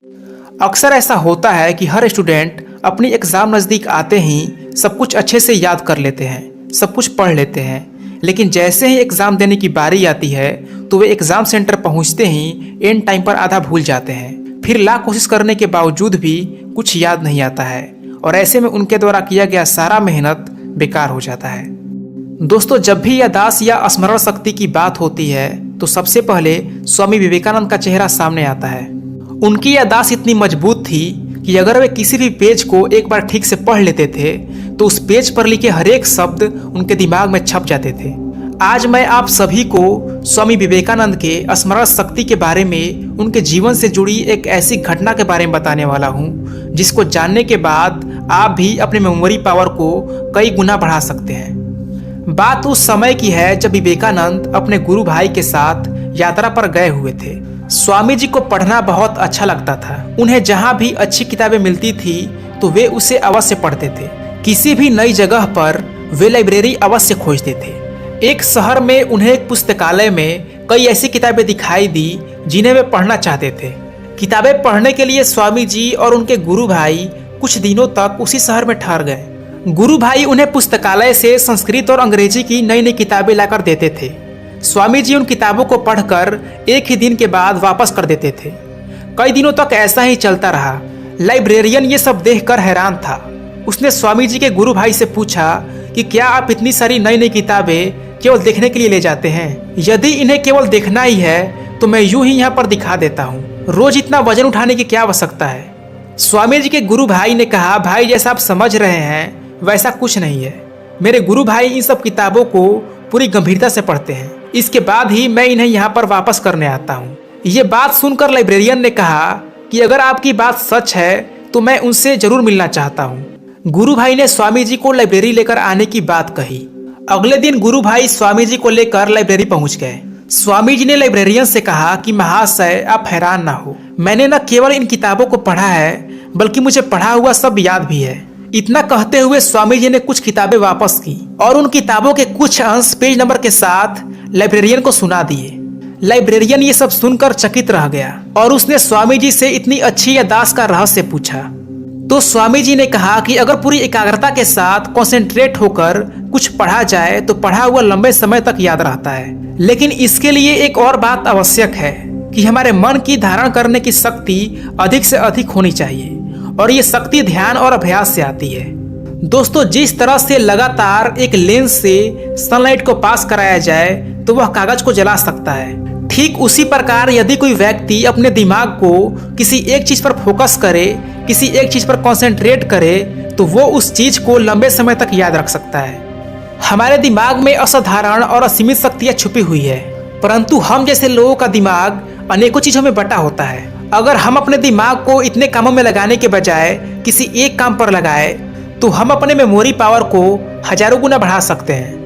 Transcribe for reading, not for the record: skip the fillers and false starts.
अक्सर ऐसा होता है कि हर स्टूडेंट अपनी एग्ज़ाम नज़दीक आते ही सब कुछ अच्छे से याद कर लेते हैं, सब कुछ पढ़ लेते हैं, लेकिन जैसे ही एग्ज़ाम देने की बारी आती है तो वे एग्ज़ाम सेंटर पहुंचते ही एंड टाइम पर आधा भूल जाते हैं। फिर लाख कोशिश करने के बावजूद भी कुछ याद नहीं आता है और ऐसे में उनके द्वारा किया गया सारा मेहनत बेकार हो जाता है। दोस्तों, जब भी याददाश्त या स्मरण शक्ति की बात होती है तो सबसे पहले स्वामी विवेकानंद का चेहरा सामने आता है। उनकी याददाश्त इतनी मजबूत थी कि अगर वे किसी भी पेज को एक बार ठीक से पढ़ लेते थे तो उस पेज पर लिखे हर एक शब्द उनके दिमाग में छप जाते थे। आज मैं आप सभी को स्वामी विवेकानंद के स्मरण शक्ति के बारे में, उनके जीवन से जुड़ी एक ऐसी घटना के बारे में बताने वाला हूँ जिसको जानने के बाद आप भी अपने मेमोरी पावर को कई गुना बढ़ा सकते हैं। बात उस समय की है जब विवेकानंद अपने गुरु भाई के साथ यात्रा पर गए हुए थे। स्वामी जी को पढ़ना बहुत अच्छा लगता था। उन्हें जहाँ भी अच्छी किताबें मिलती थी तो वे उसे अवश्य पढ़ते थे। किसी भी नई जगह पर वे लाइब्रेरी अवश्य खोजते थे। एक शहर में उन्हें एक पुस्तकालय में कई ऐसी किताबें दिखाई दी जिन्हें वे पढ़ना चाहते थे। किताबें पढ़ने के लिए स्वामी जी और उनके गुरु भाई कुछ दिनों तक उसी शहर में ठहर गए। गुरु भाई उन्हें पुस्तकालय से संस्कृत और अंग्रेजी की नई नई किताबें लाकर देते थे। स्वामी जी उन किताबों को पढ़कर एक ही दिन के बाद वापस कर देते थे। कई दिनों तक ऐसा ही चलता रहा। लाइब्रेरियन ये सब देखकर हैरान था। उसने स्वामी जी के गुरु भाई से पूछा कि क्या आप इतनी सारी नई नई किताबें केवल देखने के लिए ले जाते हैं? यदि इन्हें केवल देखना ही है तो मैं यूं ही यहाँ पर दिखा देता हूँ। रोज इतना वजन उठाने की क्या आवश्यकता है? स्वामी जी के गुरु भाई ने कहा, भाई जैसा आप समझ रहे हैं वैसा कुछ नहीं है। मेरे गुरु भाई इन सब किताबों को पूरी गंभीरता से पढ़ते हैं, इसके बाद ही मैं इन्हें यहाँ पर वापस करने आता हूँ। ये बात सुनकर लाइब्रेरियन ने कहा कि अगर आपकी बात सच है तो मैं उनसे जरूर मिलना चाहता हूँ। गुरु भाई ने स्वामी जी को लाइब्रेरी लेकर आने की बात कही। अगले दिन गुरु भाई स्वामी जी को लेकर लाइब्रेरी पहुंच गए। स्वामी जी ने लाइब्रेरियन से कहा कि महाशय, आप हैरान ना हो, मैंने न केवल इन किताबों को पढ़ा है बल्कि मुझे पढ़ा हुआ सब याद भी है। इतना कहते हुए स्वामी जी ने कुछ किताबें वापस की और उन किताबों के कुछ अंश पेज नंबर के साथ लाइब्रेरियन को सुना दिए। लाइब्रेरियन ये सब सुनकर चकित रह गया और उसने स्वामी जी से इतनी अच्छी याददाश्त का रहस्य पूछा। तो स्वामी जी ने कहा कि अगर पूरी एकाग्रता के साथ कंसंट्रेट होकर कुछ पढ़ा जाए तो पढ़ा हुआ लंबे समय तक याद रहता है, लेकिन इसके लिए एक और बात आवश्यक है कि हमारे मन की धारण करने की शक्ति अधिक से अधिक होनी चाहिए और ये शक्ति ध्यान और अभ्यास से आती है। दोस्तों, जिस तरह से लगातार एक लेंस से सनलाइट को पास कराया जाए तो वह कागज को जला सकता है, ठीक उसी प्रकार यदि कोई व्यक्ति अपने दिमाग को किसी एक चीज पर फोकस करे, किसी एक चीज पर कंसंट्रेट करे तो वो उस चीज को लंबे समय तक याद रख सकता है। हमारे दिमाग में असाधारण और असीमित शक्तियां छुपी हुई है, परंतु हम जैसे लोगों का दिमाग अनेकों चीजों में बटा होता है। अगर हम अपने दिमाग को इतने कामों में लगाने के बजाय किसी एक काम पर लगाए तो हम अपने मेमोरी पावर को हजारों गुना बढ़ा सकते हैं।